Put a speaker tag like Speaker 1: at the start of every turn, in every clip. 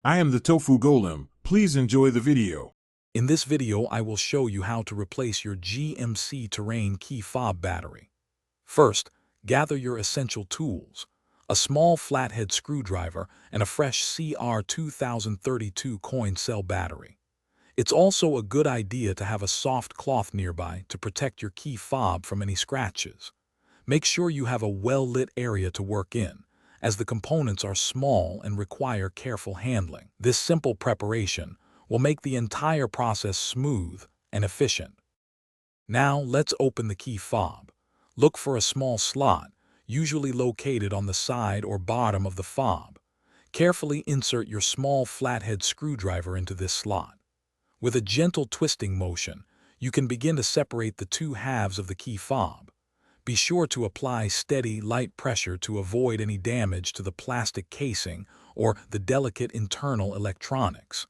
Speaker 1: I am the Tofu Golem. Please enjoy the video.
Speaker 2: In this video, I will show you how to replace your GMC Terrain key fob battery. First, gather your essential tools: a small flathead screwdriver and a fresh CR2032 coin cell battery. It's also a good idea to have a soft cloth nearby to protect your key fob from any scratches. Make sure you have a well-lit area to work in, as the components are small and require careful handling. This simple preparation will make the entire process smooth and efficient. Now let's open the key fob. Look for a small slot, usually located on the side or bottom of the fob. Carefully insert your small flathead screwdriver into this slot. With a gentle twisting motion, you can begin to separate the two halves of the key fob. Be sure to apply steady, light pressure to avoid any damage to the plastic casing or the delicate internal electronics.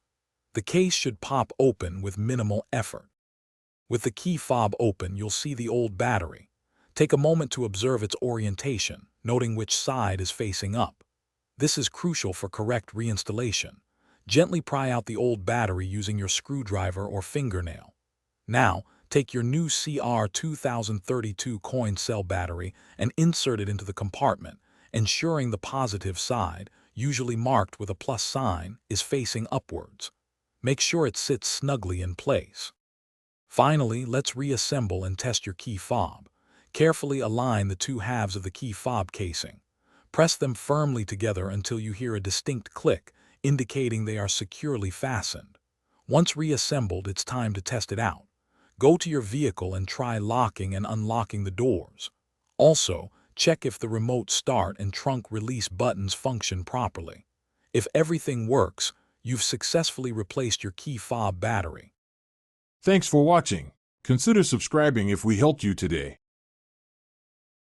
Speaker 2: The case should pop open with minimal effort. With the key fob open, you'll see the old battery. Take a moment to observe its orientation, noting which side is facing up. This is crucial for correct reinstallation. Gently pry out the old battery using your screwdriver or fingernail. Now, take your new CR2032 coin cell battery and insert it into the compartment, ensuring the positive side, usually marked with a plus sign, is facing upwards. Make sure it sits snugly in place. Finally, let's reassemble and test your key fob. Carefully align the two halves of the key fob casing. Press them firmly together until you hear a distinct click, indicating they are securely fastened. Once reassembled, it's time to test it out. Go to your vehicle and try locking and unlocking the doors. Also, check if the remote start and trunk release buttons function properly. If everything works, you've successfully replaced your key fob battery.
Speaker 1: Thanks for watching. Consider subscribing if we helped you today.